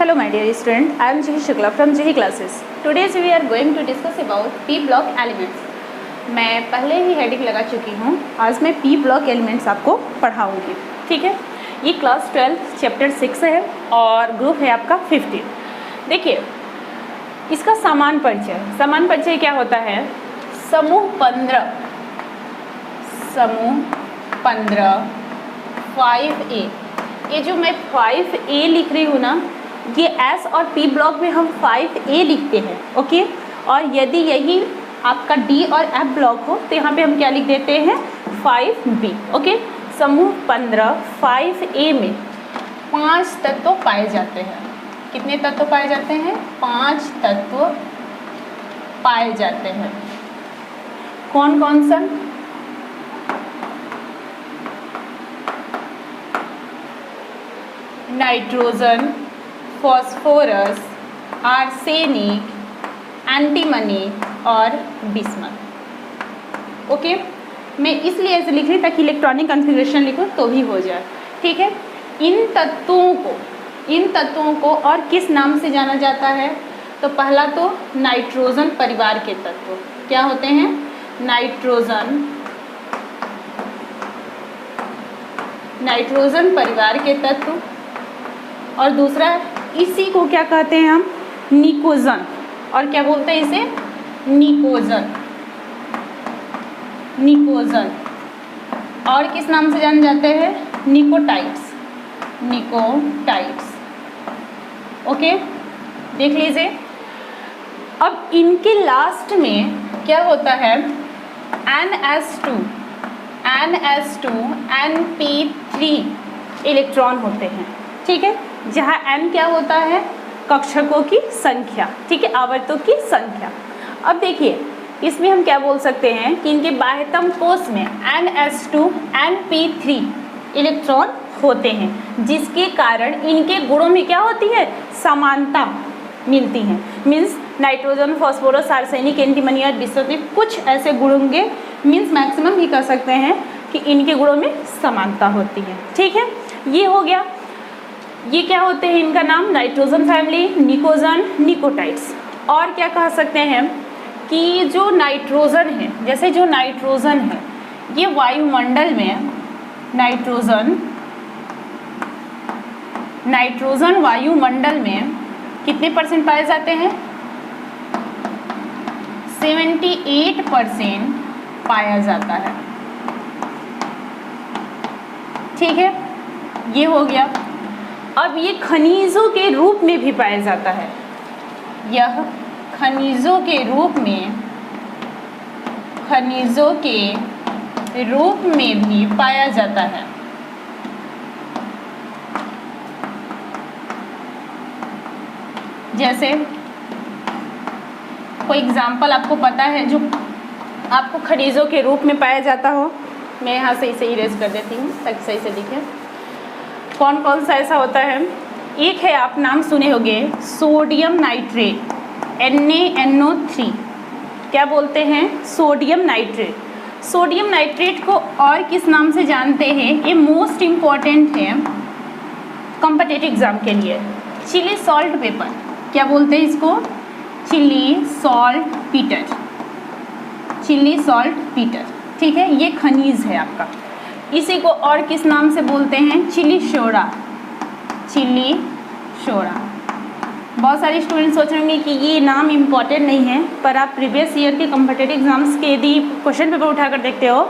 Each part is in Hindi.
Hello my dear student, I am Jihi Shukla from Jihi classes. Today we are going to discuss about P block elements. मैं पहले ही हेडिंग लगा चुकी हूँ, आज मैं P block elements आपको पढ़ाऊँगी, ठीक है। ये क्लास 12 चैप्टर 6 है और ग्रुप है आपका 15। देखिए इसका सामान्य परिचय क्या होता है। समूह 15 5A, ये जो मैं 5A लिख रही हूँ ना, ये S और P ब्लॉक में हम 5A लिखते हैं, ओके। और यदि यही आपका D और F ब्लॉक हो तो यहाँ पे हम क्या लिख देते हैं 5B, ओके। समूह 15 5A में 5 तत्व पाए जाते हैं। कितने तत्व पाए जाते हैं? 5 तत्व पाए जाते हैं। कौन कौन सा? नाइट्रोजन, फॉस्फोरस, आर्सेनिक, एंटीमनी और बिस्मथ, ओके। मैं इसलिए ऐसे लिख रही ताकि इलेक्ट्रॉनिक कॉन्फ़िगरेशन लिखूँ तो भी हो जाए, ठीक है। इन तत्वों को और किस नाम से जाना जाता है? तो पहला तो नाइट्रोजन परिवार के तत्व क्या होते हैं? नाइट्रोजन परिवार के तत्व। और दूसरा इसी को क्या कहते हैं हम? निकोजन। और क्या बोलते हैं इसे? निकोजन। और किस नाम से जाने जाते हैं? निकोटाइड्स, ओके। देख लीजिए अब इनके लास्ट में क्या होता है? NS2 NP3 इलेक्ट्रॉन होते हैं, ठीक है। जहाँ N क्या होता है? कक्षकों की संख्या, ठीक है, आवर्तों की संख्या। अब देखिए इसमें हम क्या बोल सकते हैं कि इनके बाह्यतम कोश में NS2 NP3 इलेक्ट्रॉन होते हैं, जिसके कारण इनके गुणों में क्या होती है? समानता मिलती है। Means nitrogen, phosphorus, arsenic, antimony और बिस्मथ कुछ ऐसे गुण होंगे, मीन्स मैक्सिमम ही कह सकते हैं कि इनके गुणों में समानता होती है, ठीक है। ये हो गया। ये क्या होते हैं? इनका नाम नाइट्रोजन फैमिली, निकोजन, निकोटाइड्स। और क्या कह सकते हैं कि जो नाइट्रोजन है, जैसे जो नाइट्रोजन है ये वायुमंडल में नाइट्रोजन वायुमंडल में कितने % पाए जाते हैं? 78% पाया जाता है, ठीक है। ये हो गया। अब ये खनिजों के रूप में भी पाया जाता है। यह खनिजों के रूप में भी पाया जाता है। जैसे कोई एग्जाम्पल आपको पता है जो आपको खनिजों के रूप में पाया जाता हो? मैं यहाँ से इसे इरेज कर देती हूँ ताकि सही से दिखे। कौन कौन सा ऐसा होता है? एक है, आप नाम सुने होंगे, सोडियम नाइट्रेट, NaNO3। क्या बोलते हैं? Sodium nitrate. सोडियम नाइट्रेट को और किस नाम से जानते हैं? ये मोस्ट इम्पॉर्टेंट है कॉम्पिटिटिव एग्जाम के लिए। चिली सॉल्ट पेपर, क्या बोलते हैं इसको? चिली सॉल्ट पीटर, ठीक है। ये खनिज है आपका। इसी को और किस नाम से बोलते हैं? Chilli soda. बहुत सारे स्टूडेंट सोच रहे होंगे कि ये नाम इम्पॉर्टेंट नहीं है, पर आप प्रीवियस ईयर के कॉम्पिटिटिव एग्जाम्स के यदि क्वेश्चन पेपर उठाकर देखते हो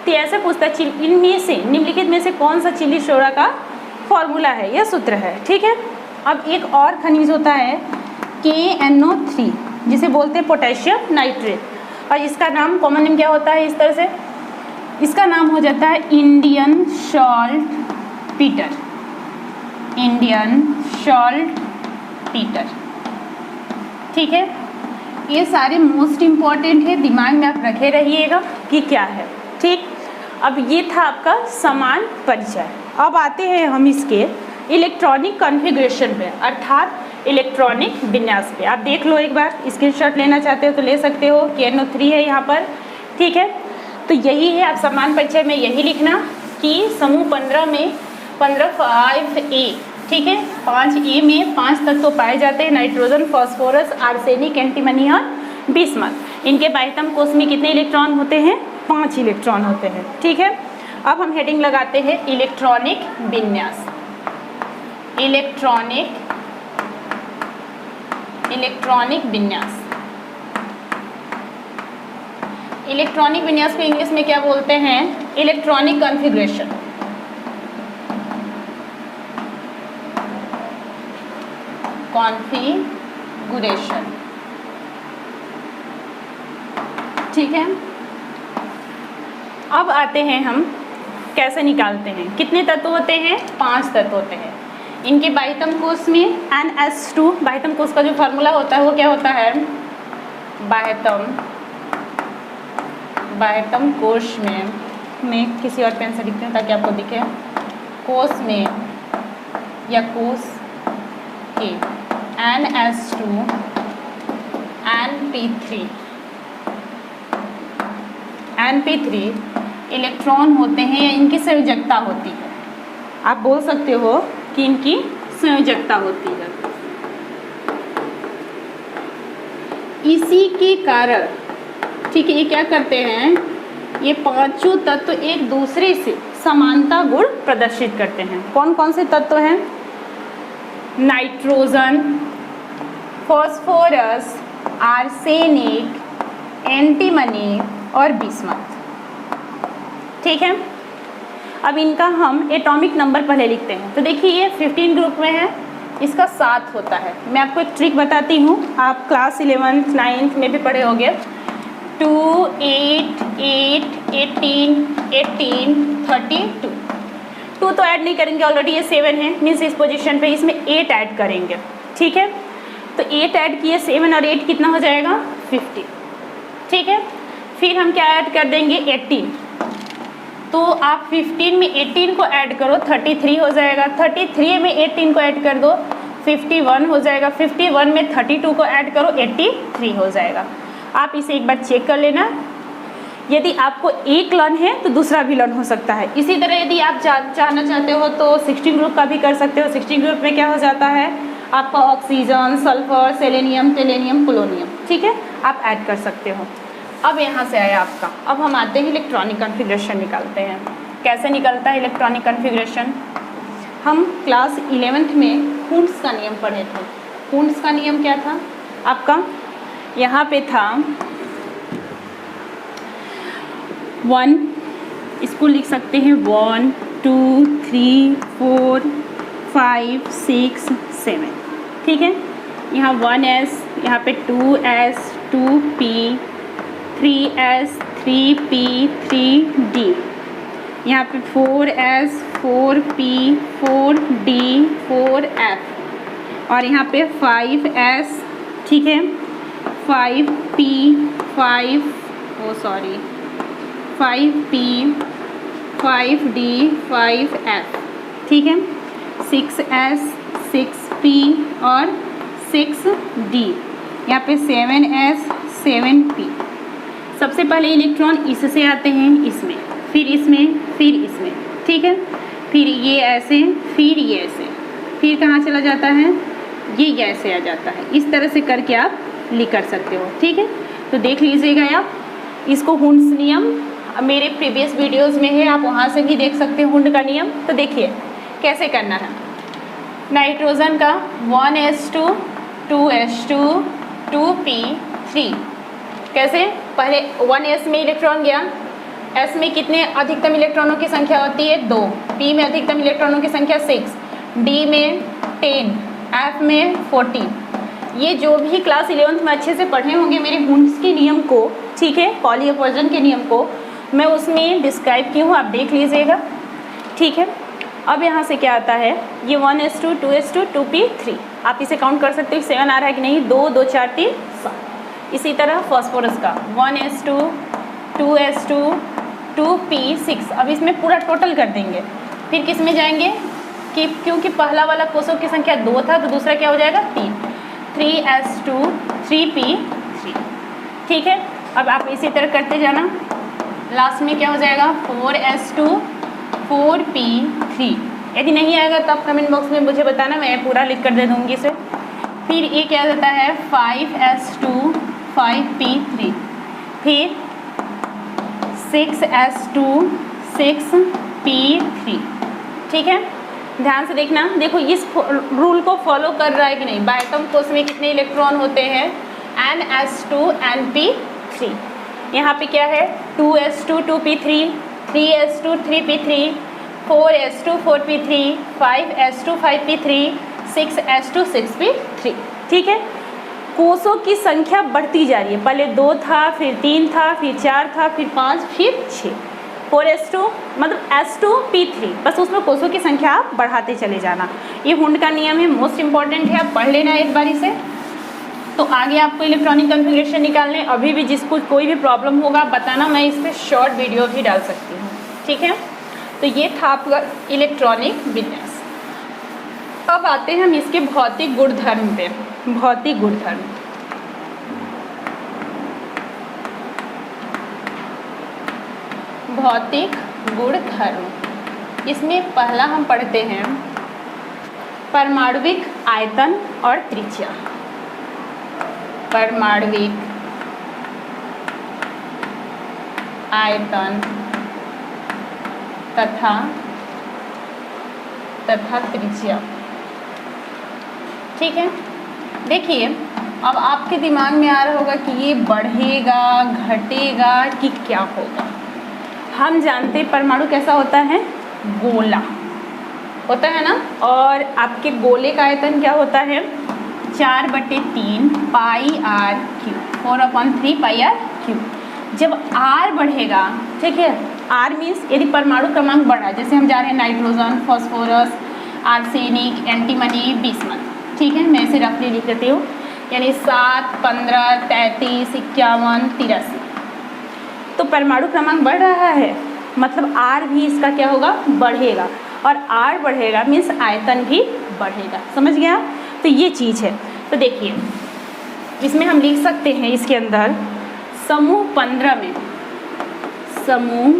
तो ऐसे पूछता है इनमें से निम्नलिखित में से कौन सा चिली सोडा का फॉर्मूला है या सूत्र है, ठीक है। अब एक और खनिज होता है KNO3, जिसे बोलते हैं पोटेशियम नाइट्रेट। और इसका नाम, कॉमन नेम क्या होता है? इस तरह से इसका नाम हो जाता है इंडियन सॉल्ट पीटर, ठीक है। ये सारे मोस्ट इम्पॉर्टेंट है, दिमाग में आप रखे रहिएगा कि क्या है, ठीक। अब ये था आपका समान परिचय। अब आते हैं हम इसके इलेक्ट्रॉनिक कॉन्फ़िगरेशन पे, अर्थात इलेक्ट्रॉनिक विन्यास पे। आप देख लो एक बार, स्क्रीनशॉट लेना चाहते हो तो ले सकते हो। KNO3 है यहाँ पर, ठीक है। तो यही है, आप समान परिचय में यही लिखना कि समूह 15 में 15 5A, ठीक है। 5A में 5 तत्व पाए जाते हैं, नाइट्रोजन, फास्फोरस, आर्सेनिक, एंटीमनी और बिस्मथ। इनके बाह्यतम कोश में कितने इलेक्ट्रॉन होते हैं? 5 इलेक्ट्रॉन होते हैं, ठीक है। अब हम हेडिंग लगाते हैं इलेक्ट्रॉनिक विन्यास। इलेक्ट्रॉनिक विन्यास। इलेक्ट्रॉनिक विन्यास को इंग्लिश में क्या बोलते हैं? Electronic configuration. कॉन्फ़िगरेशन, ठीक है। अब आते हैं हम कैसे निकालते हैं। कितने तत्व होते हैं? 5 तत्व होते हैं। इनके बाह्यतम कोश में NH2, बाह्यतम कोश का जो फार्मूला होता है वो क्या होता है? बाह्यतम कोश में, मैं किसी और पेन से लिखती हूँ ताकि आपको दिखे। कोश में या कोश के NH2 NP3 इलेक्ट्रॉन होते हैं या इनकी संयोजकता होती है। आप बोल सकते हो कि इनकी संयोजकता होती है। इसी के कारण, ठीक है, ये क्या करते हैं? ये पांचों तत्व एक दूसरे से समानता गुण प्रदर्शित करते हैं। कौन कौन से तत्व हैं? नाइट्रोजन, फास्फोरस, आर्सेनिक, एंटीमनी और बिस्मथ, ठीक है। अब इनका हम एटॉमिक नंबर पहले लिखते हैं। तो देखिए ये 15 ग्रुप में है, इसका 7 होता है। मैं आपको एक ट्रिक बताती हूँ, आप क्लास 11th 9th में भी पढ़े होंगे। 2, 8, 8, 18, 18, 32। 2 तो ऐड नहीं करेंगे, ऑलरेडी ये 7 है, मीन्स इस पोजीशन पे इसमें 8 ऐड करेंगे, ठीक है। तो 8 ऐड किए, 7 और 8 कितना हो जाएगा? 50, ठीक है। फिर हम क्या ऐड कर देंगे? 18। तो आप 15 में 18 को ऐड करो, 33 हो जाएगा। 33 में 18 को ऐड कर दो, 51 हो जाएगा। 51 में 32 को ऐड करो, 83 हो जाएगा। आप इसे एक बार चेक कर लेना। यदि आपको एक लन है तो दूसरा भी लन हो सकता है। इसी तरह यदि आप जानना चाहते हो तो 16 ग्रुप का भी कर सकते हो। 16 ग्रुप में क्या हो जाता है? आपका ऑक्सीजन, सल्फर, सेलेनियम, टेलेनियम, पोलोनियम, ठीक है, आप ऐड कर सकते हो। अब यहाँ से आया आपका, अब हम आते हैं इलेक्ट्रॉनिक कॉन्फ़िगरेशन निकालते हैं। कैसे निकलता है इलेक्ट्रॉनिक कॉन्फ़िगरेशन? हम क्लास 11th में कुंट्स का नियम पढ़े थे। कुंट्स का नियम क्या था आपका? यहाँ पे था 1, इसको लिख सकते हैं 1, 2, 3, 4, 5, 6, 7, ठीक है। यहाँ 1s, यहाँ पे 2s, 2p, 3s, 3p, 3d, यहाँ पे 4s, 4p, 4d, 4f और यहाँ पे 5s, ठीक है, 5p, 5p, 5d, 5f, ठीक है, 6s, 6p और 6d, यहाँ पे 7s, 7p। सबसे पहले इलेक्ट्रॉन इससे आते हैं, इसमें, फिर इसमें, फिर इसमें, ठीक है, फिर ये ऐसे, फिर ये ऐसे, फिर कहाँ चला जाता है? ये ऐसे आ जाता है। इस तरह से करके आप लिख कर सकते हो, ठीक है। तो देख लीजिएगा आप इसको। हुंड्स नियम मेरे प्रीवियस वीडियोस में है, आप वहाँ से भी देख सकते हैं हुंड का नियम। तो देखिए कैसे करना है। नाइट्रोजन का 1s2, 2s2, 2p3, कैसे? पहले 1s में इलेक्ट्रॉन गया, s में कितने अधिकतम इलेक्ट्रॉनों की संख्या होती है? 2, p में अधिकतम इलेक्ट्रॉनों की संख्या 6, d में 10, f में 14। ये जो भी क्लास 11th में अच्छे से पढ़े होंगे मेरे हुंड्स के नियम को, ठीक है, पॉली अपवर्जन के नियम को मैं उसमें डिस्क्राइब की हूँ, आप देख लीजिएगा, ठीक है। अब यहाँ से क्या आता है? ये 1s2, 2s2, 2p3, आप इसे काउंट कर सकते हो 7 आ रहा है कि नहीं? 2, 2, 4, 3, 7। इसी तरह फॉस्फोरस का 1s2, 2s2, 2p6। अब इसमें पूरा टोटल कर देंगे, फिर किस में जाएंगे कि क्योंकि पहला वाला कोषों की संख्या 2 था तो दूसरा क्या हो जाएगा? 3, 3s2, 3p3, ठीक है। अब आप इसी तरह करते जाना, लास्ट में क्या हो जाएगा? 4s2, 4p3, यदि नहीं आएगा तो आप कमेंट बॉक्स में मुझे बताना, मैं पूरा लिख कर दे दूँगी इसे। फिर ये क्या होता है 5s2 5p3, फिर 6s2 6p3। ठीक है, ध्यान से देखना। देखो इस रूल को फॉलो कर रहा है कि नहीं। बाएटम कोष में कितने इलेक्ट्रॉन होते हैं ns2 np3। यहाँ पे क्या है 2s2 2p3, 3s2 3p3, 4s2 4p3, 5s2 5p3, 6s2 6p3। ठीक है, कोषों की संख्या बढ़ती जा रही है। पहले 2 था, फिर 3 था, फिर 4 था, फिर 5, फिर 6। 4s2 मतलब s2p3, बस उसमें कोषों की संख्या आप बढ़ाते चले जाना। ये हुंड का नियम है, मोस्ट इंपॉर्टेंट है, आप पढ़ लेना एक बारी से। तो आगे आपको इलेक्ट्रॉनिक कन्फिगरेशन निकालने, अभी भी जिसको कोई भी प्रॉब्लम होगा बताना, मैं इस पर शॉर्ट वीडियो भी डाल सकती हूँ। ठीक है, तो ये था आपका इलेक्ट्रॉनिक विन्यास। अब आते हैं हम इसके भौतिक गुणधर्म पे। भौतिक गुणधर्म, भौतिक गुणधर्म, इसमें पहला हम पढ़ते हैं परमाणविक आयतन और त्रिज्या। परमाणविक आयतन तथा त्रिज्या। ठीक है, देखिए अब आपके दिमाग में आ रहा होगा कि ये बढ़ेगा घटेगा कि क्या होगा। हम जानते हैं परमाणु कैसा होता है, गोला होता है ना। और आपके गोले का आयतन क्या होता है 4/3 πr³, 4/3 πr³। जब r बढ़ेगा, ठीक है, r मीन्स यदि परमाणु क्रमांक बढ़ा, जैसे हम जा रहे हैं nitrogen, phosphorus, arsenic, antimony, bismuth. ठीक है, मैं इसे रफली लिख देती हूँ, यानी 7, 15, 33, 51, 83। तो परमाणु क्रमांक बढ़ रहा है, मतलब r भी इसका क्या होगा, बढ़ेगा। और r बढ़ेगा मीन्स आयतन भी बढ़ेगा। समझ गया? तो ये चीज़ है। तो देखिए इसमें हम लिख सकते हैं, इसके अंदर समूह 15 में, समूह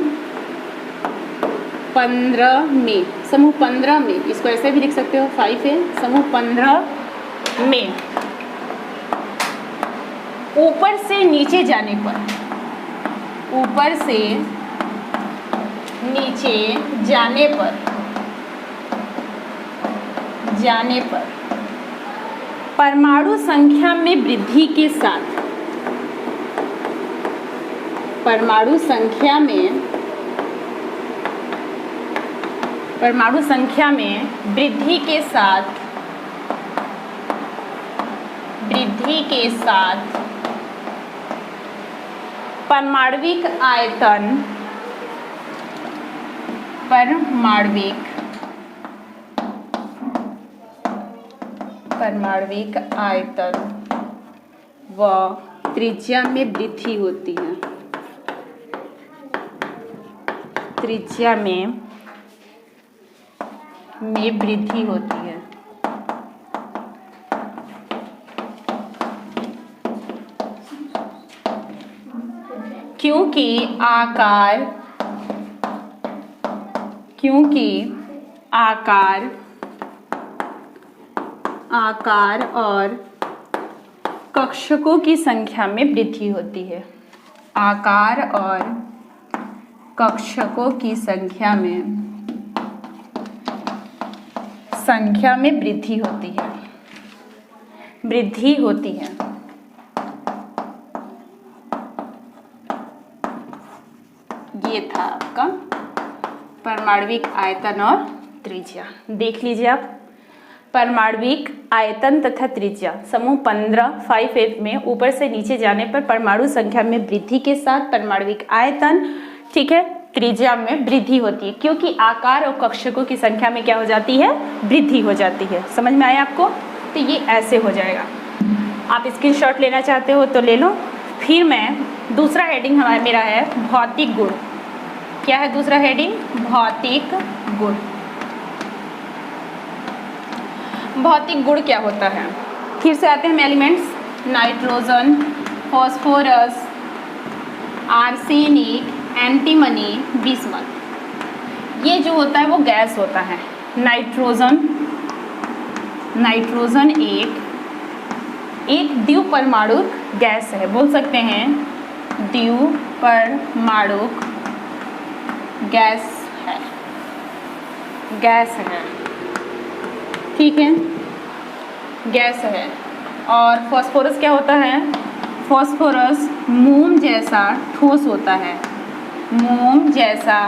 15 में, समूह 15 में, इसको ऐसे भी लिख सकते हो 5 है, समूह 15 में ऊपर से नीचे जाने पर, ऊपर से नीचे जाने पर परमाणु संख्या में वृद्धि के साथ, परमाणु संख्या में वृद्धि के साथ परमाणविक आयतन, परमाणविक आयतन व त्रिज्या में वृद्धि होती है। त्रिज्या में वृद्धि होती है। क्योंकि आकार और कक्षकों की संख्या में वृद्धि होती है। आकार और कक्षकों की संख्या में वृद्धि होती है। ये था आपका परमाणविक आयतन और त्रिज्या। देख लीजिए आप, परमाणविक आयतन तथा त्रिज्या समूह 15 5F में ऊपर से नीचे जाने पर परमाणु संख्या में वृद्धि के साथ परमाणविक आयतन, ठीक है, त्रिज्या में वृद्धि होती है। क्योंकि आकार और कक्षकों की संख्या में क्या हो जाती है, वृद्धि हो जाती है। समझ में आया आपको? तो ये ऐसे हो जाएगा। आप स्क्रीनशॉट लेना चाहते हो तो ले लो। फिर मैं दूसरा हेडिंग मेरा है भौतिक गुण। क्या है दूसरा हेडिंग? भौतिक गुण। भौतिक गुण क्या होता है? फिर से आते हैं हम elements, nitrogen, phosphorus, arsenic, antimony, bismuth. ये जो होता है वो गैस होता है, नाइट्रोजन एक द्विपरमाणुक गैस है, बोल सकते हैं द्विपरमाणुक गैस है, ठीक है, गैस है। और फॉस्फोरस क्या होता है? फॉस्फोरस मोम जैसा ठोस होता है, मोम जैसा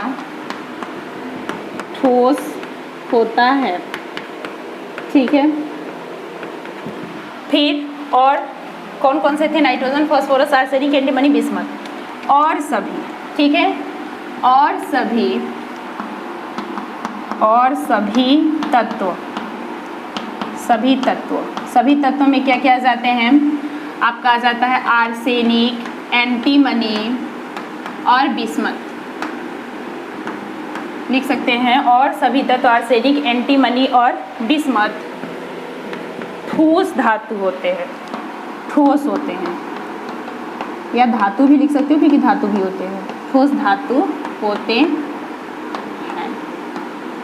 ठोस होता है, ठीक है। फिर और कौन कौन से थे? Nitrogen, phosphorus, arsenic, antimony, bismuth और सभी, ठीक है। और सभी तत्वों में क्या क्या आ जाते हैं? आपका आ जाता है आर्सेनिक, एंटीमनी और बिस्मथ, लिख सकते हैं। और सभी तत्व आर्सेनिक, एंटीमनी और बिस्मथ ठोस धातु होते हैं, ठोस होते हैं, या धातु भी लिख सकते हो क्योंकि धातु भी होते हैं, ठोस धातु होते हैं।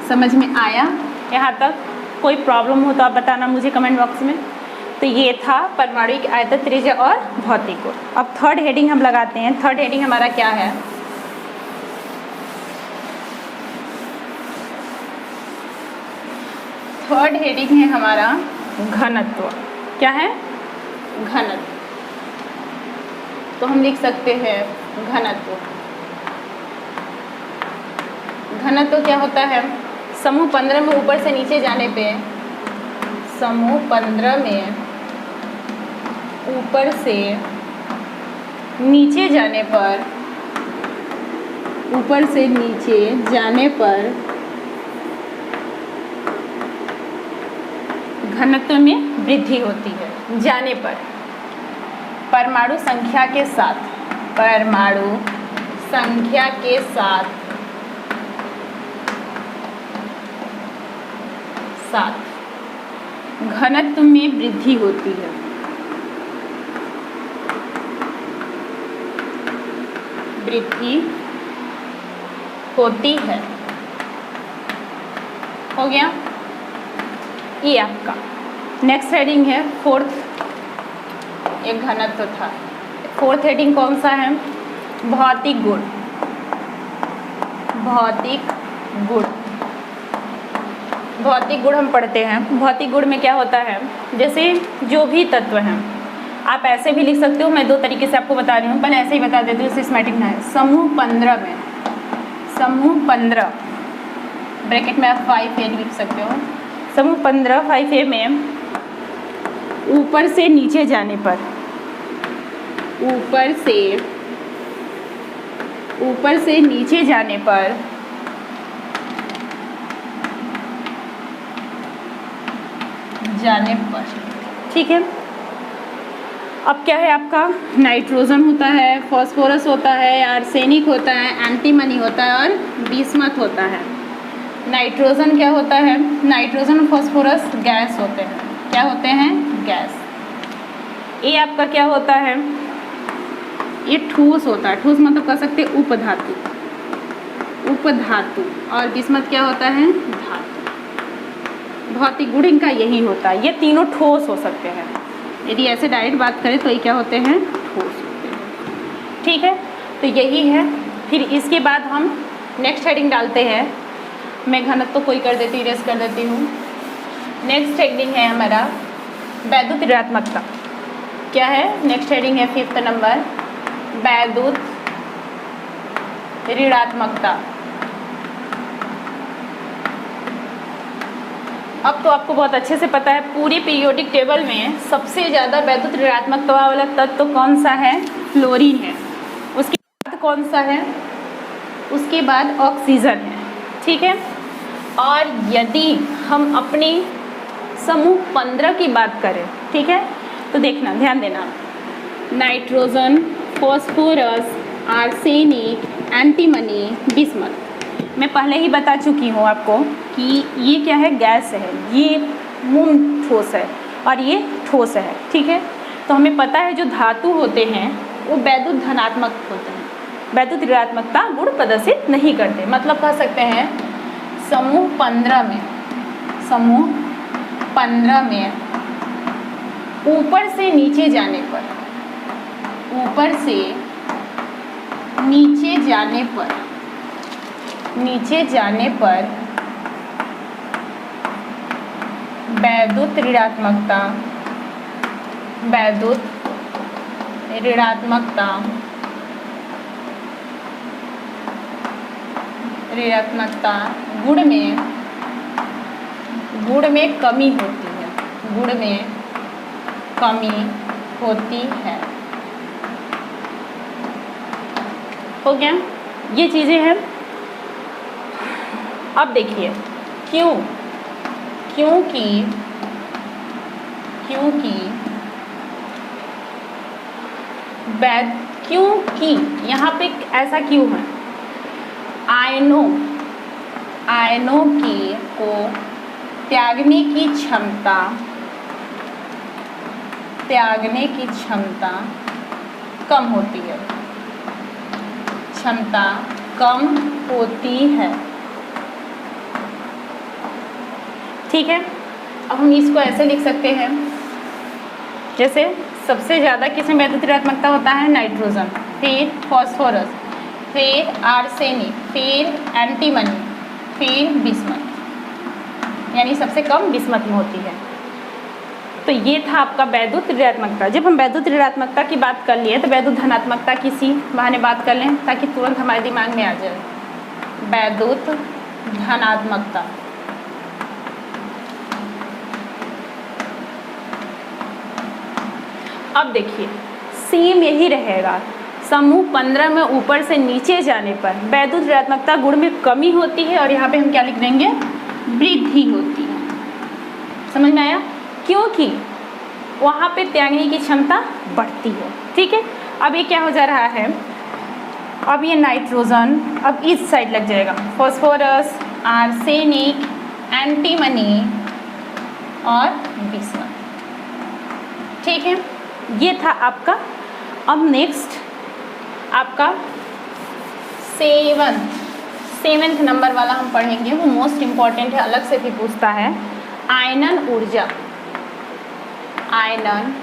समझ में आया यहाँ तक? कोई प्रॉब्लम हो तो आप बताना मुझे कमेंट बॉक्स में। तो ये था परमाणुिक आयतन, त्रिज्या और भौतिक गुण। अब थर्ड हेडिंग हम लगाते हैं। थर्ड हेडिंग हमारा क्या है? थर्ड हेडिंग है हमारा घनत्व। क्या है? घनत्व। तो हम लिख सकते हैं घनत्व। घनत्व क्या होता है? समूह 15 में ऊपर से नीचे जाने पे, समूह 15 में ऊपर से नीचे जाने पर, ऊपर से नीचे जाने पर घनत्व में वृद्धि होती है। जाने पर परमाणु संख्या के साथ, परमाणु संख्या के साथ घनत्व में वृद्धि होती है। वृद्धि होती है। हो गया? ये आपका नेक्स्ट हेडिंग है फोर्थ। एक घनत्व था। फोर्थ हेडिंग कौन सा है? भौतिक गुण। भौतिक गुण, भौतिक गुण हम पढ़ते हैं। भौतिक गुण में क्या होता है? जैसे जो भी तत्व हैं, आप ऐसे भी लिख सकते हो, मैं दो तरीके से आपको बता रही हूँ, पहले ऐसे ही बता देती हूँ, सिस्टमैटिक ना है। समूह 15 में, समूह 15 ब्रैकेट में आप 5A लिख सकते हो। समूह 15 5A में ऊपर से नीचे जाने पर, ऊपर से नीचे जाने पर ठीक है। अब क्या है आपका? नाइट्रोजन होता है, फॉस्फोरस होता है, आर्सेनिक होता है, एंटीमनी होता है और बिस्मथ होता है। नाइट्रोजन क्या होता है? नाइट्रोजन और फॉस्फोरस गैस होते हैं। क्या होते हैं? गैस। ये आपका क्या होता है? ये ठोस होता है। ठोस मतलब कह सकते हैं उपधातु, उपधातु। और बिस्मथ क्या होता है? धातु। भौतिक गुण इनका यही होता है। ये तीनों ठोस हो सकते हैं। यदि ऐसे डायरेक्ट बात करें तो ये क्या होते हैं? ठोस होते हैं। ठीक है, तो यही है। फिर इसके बाद हम नेक्स्ट हेडिंग डालते हैं। मैं घनत्व कोई कर देती, इरेज कर देती हूँ। नेक्स्ट हेडिंग है हमारा वैद्युत ऋणात्मकता। क्या है? नेक्स्ट हेडिंग है 5th नंबर, वैद्युत ऋणात्मकता। अब तो आपको बहुत अच्छे से पता है, पूरी पीरियोडिक टेबल में सबसे ज़्यादा वैद्युत ऋणात्मकता वाला तत्व कौन सा है? फ्लोरीन है। उसके बाद कौन सा है? उसके बाद ऑक्सीजन है। ठीक है। और यदि हम अपनी समूह 15 की बात करें, ठीक है, तो देखना, ध्यान देना, nitrogen, phosphorus, arsenic, antimony, bismuth. मैं पहले ही बता चुकी हूँ आपको कि ये क्या है? गैस है। ये मोम ठोस है और ये ठोस है। ठीक है, तो हमें पता है जो धातु होते हैं वो वैद्युत धनात्मक होते हैं, वैद्युत ऋणात्मकता गुण प्रदर्शित नहीं करते। मतलब कह सकते हैं समूह 15 में समूह 15 में ऊपर से नीचे जाने पर, ऊपर से नीचे जाने पर, नीचे जाने पर वैद्युत ऋणात्मकता, वैद्युत ऋणात्मकता, ऋणात्मकता गुण में कमी होती है, गुण में कमी होती है। हो गया, ये चीज़ें हैं। अब देखिए क्यों, क्योंकि क्योंकि यहाँ पे ऐसा क्यों है, आयनों की को त्यागने की क्षमता कम होती है, क्षमता कम होती है। ठीक है, अब हम इसको ऐसे लिख सकते हैं, जैसे सबसे ज़्यादा किसमें वैद्युत ऋणात्मकता होता है, नाइट्रोजन, फिर फॉस्फोरस, फिर आर्सेनिक, फिर एंटीमनी, फिर बिस्मथ, यानी सबसे कम बिस्मथ में होती है। तो ये था आपका वैद्युत ऋणात्मकता। जब हम वैद्युत ऋणात्मकता की बात कर लिए तो वैद्युत धनात्मकता किसी बहाने बात कर लें ताकि तुरंत हमारे दिमाग में आ जाए। वैद्युत धनात्मकता, अब देखिए सेम यही रहेगा, समूह 15 में ऊपर से नीचे जाने पर वैद्युत ऋणात्मकता गुण में कमी होती है और यहाँ पे हम क्या लिख देंगे, वृद्धि होती है। समझ में आया, क्योंकि वहाँ पे त्यागने की क्षमता बढ़ती है। ठीक है, अब ये क्या हो जा रहा है, अब ये नाइट्रोजन अब इस साइड लग जाएगा, फॉस्फोरस, आर्सेनिक, एंटीमनी और बिस्मथ। ठीक है, ये था आपका। अब नेक्स्ट आपका सेवंथ नंबर वाला हम पढ़ेंगे, वो मोस्ट इम्पॉर्टेंट है, अलग से भी पूछता है। आयनन ऊर्जा, आयनन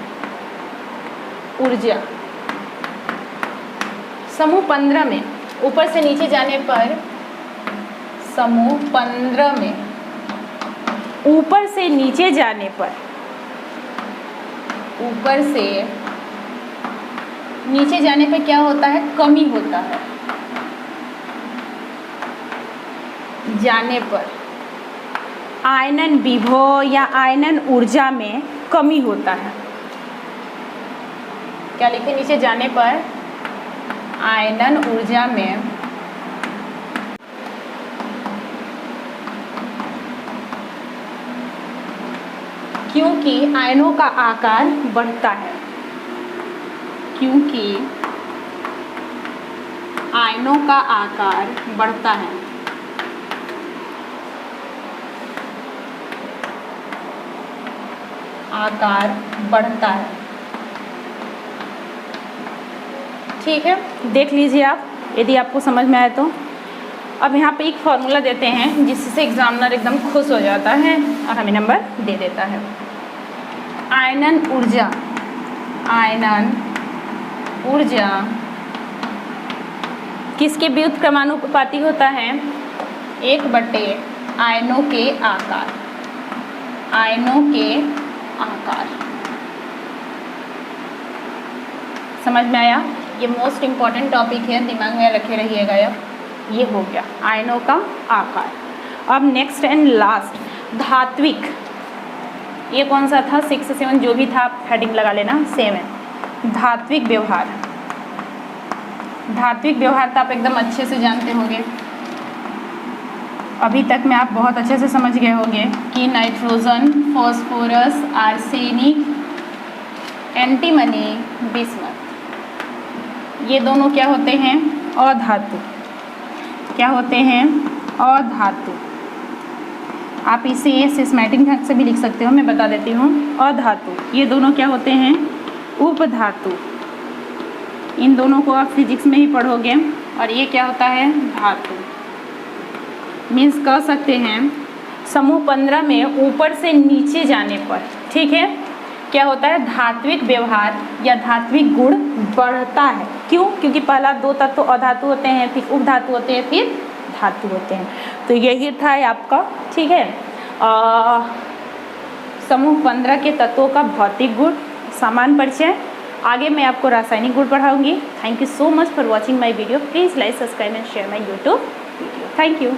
ऊर्जा समूह 15 में ऊपर से नीचे जाने पर, समूह 15 में ऊपर से नीचे जाने पर, ऊपर से नीचे जाने पर क्या होता है, कमी होता है, जाने पर आयनन विभव या आयनन ऊर्जा में कमी होता है। क्या लिखे, नीचे जाने पर आयनन ऊर्जा में क्योंकि आयनों का आकार बढ़ता है, क्योंकि आयनों का आकार बढ़ता है, आकार बढ़ता है। ठीक है, देख लीजिए आप, यदि आपको समझ में आए तो। अब यहाँ पे एक फॉर्मूला देते हैं जिससे एग्जामिनर एकदम खुश हो जाता है और हमें नंबर दे देता है। आयनन ऊर्जा, आयनन ऊर्जा किसके व्युत्क्रमानुपाती क्रमानुपाती होता है, 1/, आयनों के आकार, आयनों के आकार। समझ में आया, ये मोस्ट इम्पॉर्टेंट टॉपिक है, दिमाग में रखे रहिएगा। ये हो गया आयनों का आकार। अब नेक्स्ट एंड लास्ट धात्विक, ये कौन सा था, 6 से 7 जो भी था आप हेडिंग लगा लेना, 7 धात्विक व्यवहार। धात्विक व्यवहार तो आप एकदम अच्छे से जानते होंगे, अभी तक में आप बहुत अच्छे से समझ गए होंगे कि nitrogen, phosphorus, arsenic, antimony, bismuth, ये दोनों क्या होते हैं, अधातु। क्या होते हैं, अधातु। आप इसे सिस्मैटिक ढंग से भी लिख सकते हो, मैं बता देती हूँ। अधातु, ये दोनों क्या होते हैं, उपधातु। इन दोनों को आप फिजिक्स में ही पढ़ोगे। और ये क्या होता है, धातु। मीन्स कह सकते हैं समूह 15 में ऊपर से नीचे जाने पर, ठीक है, क्या होता है, धात्विक व्यवहार या धात्विक गुण बढ़ता है। क्यों? क्योंकि पहला 2 तत्व अधातु होते हैं, फिर उपधातु होते हैं, फिर धातु होते हैं। तो यही था आपका, ठीक है, समूह 15 के तत्वों का भौतिक गुण समान परिचय। आगे मैं आपको रासायनिक गुण पढ़ाऊंगी। Thank you so much for watching my video. Please like, subscribe and share my YouTube video. Thank you.